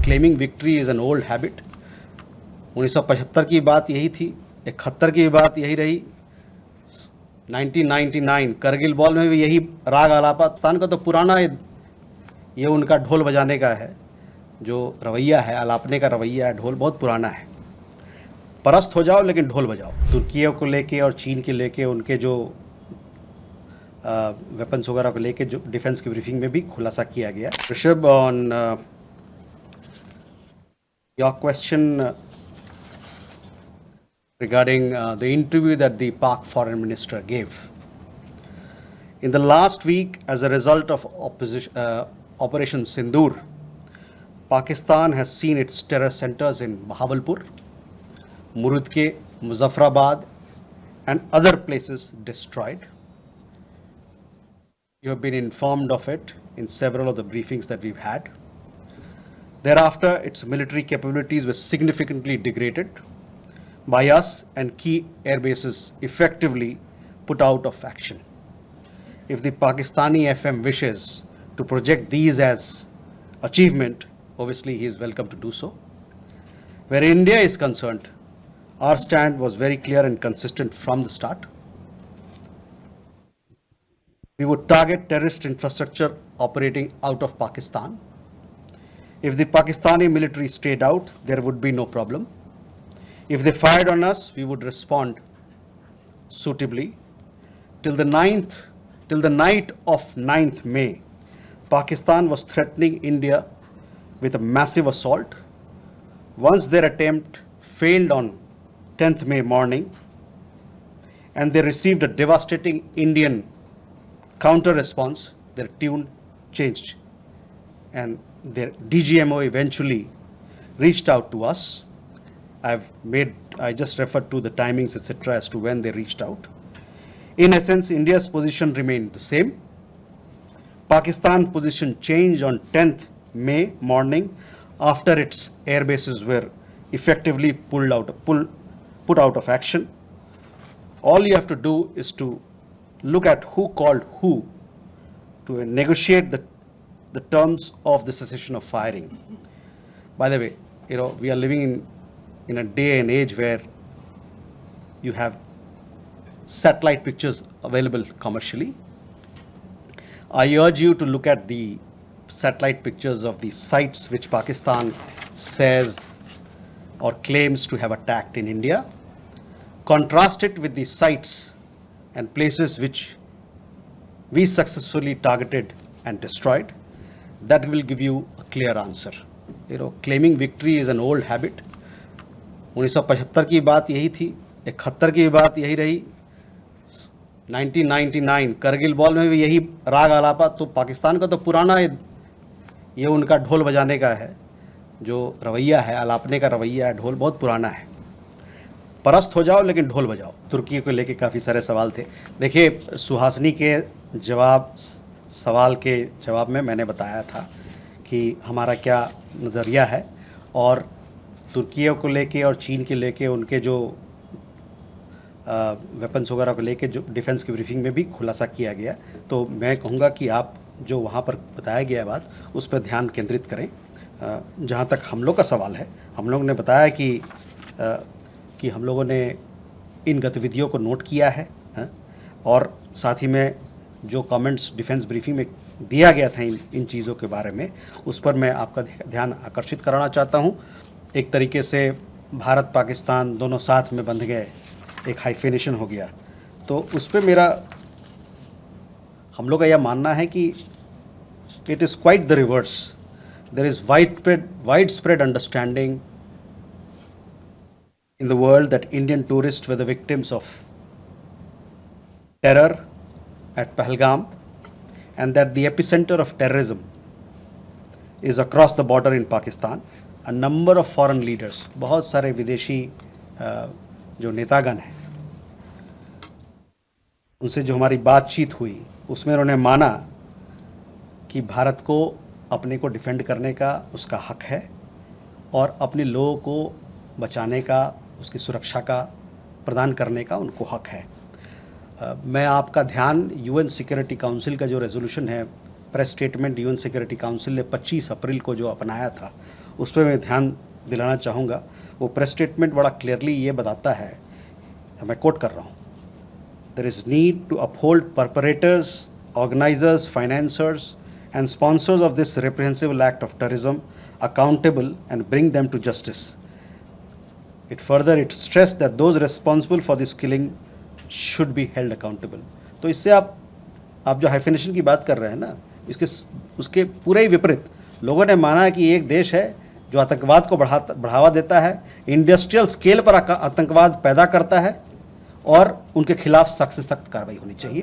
Claiming victory is an old habit. 1975 की बात यही थी, 71 की बात यही रही, 1999 करगिल वॉर में भी यही राग आलापा। पाकिस्तान का तो पुराना ये उनका ढोल बजाने का है, जो रवैया है, आलापने का रवैया है, ढोल बहुत पुराना है। परस्त हो जाओ लेकिन ढोल बजाओ। तुर्की को लेके और चीन के लेके उनके जो वेपन्स वगैरह को लेके जो डिफेंस की ब्रीफिंग में भी खुलासा किया गया। Rishabh, on your question regarding the interview that the Pak foreign minister gave. In the last week, as a result of Operation Sindoor, Pakistan has seen its terror centers in Bahawalpur, Murudke, Muzaffarabad, and other places destroyed. You have been informed of it in several of the briefings that we've had. Thereafter, its military capabilities were significantly degraded by us and key air bases effectively put out of action. If the Pakistani FM wishes to project these as achievement, obviously he is welcome to do so. Where India is concerned, our stand was very clear and consistent from the start. We would target terrorist infrastructure operating out of Pakistan. If the Pakistani military stayed out, there would be no problem. If they fired on us, we would respond suitably. Till the night of 9th May, Pakistan was threatening India with a massive assault. Once their attempt failed on 10th May morning, and they received a devastating Indian counter response, their tune changed, and their DGMO eventually reached out to us. I just referred to the timings, etc., as to when they reached out. In essence, India's position remained the same. Pakistan's position changed on 10th May morning after its air bases were effectively put out of action. All you have to do is to look at who called who to negotiate the terms of the cessation of firing. By the way, we are living in a day and age where you have satellite pictures available commercially. I urge you to look at the satellite pictures of the sites which Pakistan says or claims to have attacked in India. Contrast it with the sites and places which we successfully targeted and destroyed. That will give you a clear answer. Claiming victory is an old habit. 1975 की बात यही थी, 71 की बात यही रही, 1999 Kargil war में भी यही राग आलापा। तो पाकिस्तान का तो पुराना ये उनका ढोल बजाने का है, जो रवैया है, आलापने का रवैया है, ढोल बहुत पुराना है। परस्त हो जाओ लेकिन ढोल बजाओ। तुर्की को लेके काफ़ी सारे सवाल थे। देखिए, सुहासिनी के सवाल के जवाब में मैंने बताया था कि हमारा क्या नज़रिया है, और तुर्की को लेके और चीन के लेके उनके जो वेपन्स वगैरह को लेके जो डिफेंस की ब्रीफिंग में भी खुलासा किया गया। तो मैं कहूँगा कि आप जो वहाँ पर बताया गया बात, उस पर ध्यान केंद्रित करें। जहाँ तक हम लोग का सवाल है, हम लोग ने बताया कि हम लोगों ने इन गतिविधियों को नोट किया है, और साथ ही में जो कमेंट्स डिफेंस ब्रीफिंग में दिया गया था इन चीज़ों के बारे में, उस पर मैं आपका ध्यान आकर्षित कराना चाहता हूँ। एक तरीके से भारत पाकिस्तान दोनों साथ में बंध गए, एक हाइफेनेशन हो गया। तो उस पर हम लोग का यह मानना है कि it is quite the reverse. There is widespread understanding in the world that Indian tourists were the victims of terror at Pahalgam, and that the epicenter of terrorism is across the border in Pakistan. A number of foreign leaders, बहुत सारे विदेशी जो नेतागण हैं, उनसे जो हमारी बातचीत हुई, उसमें उन्होंने माना कि भारत को अपने को डिफेंड करने का उसका हक है, और अपने लोगों को बचाने का, उसकी सुरक्षा का प्रदान करने का उनको हक है। मैं आपका ध्यान यूएन सिक्योरिटी काउंसिल का जो रेजोल्यूशन है, press statement UN security council ने 25 अप्रैल को जो अपनाया था, उस पर मैं ध्यान दिलाना चाहूँगा। वो प्रेस स्टेटमेंट बड़ा क्लियरली ये बताता है, मैं कोट कर रहा हूँ, there is need to uphold perpetrators, organizers, financiers and sponsors of this reprehensible act of terrorism accountable and bring them to justice. It stressed that those responsible for this killing should be held accountable. तो इससे आप जो hyphenation की बात कर रहे हैं ना, उसके पूरे ही विपरीत लोगों ने माना कि एक देश है जो आतंकवाद को बढ़ावा देता है, इंडस्ट्रियल स्केल पर आतंकवाद पैदा करता है और उनके खिलाफ सख्त से सख्त कार्रवाई होनी चाहिए।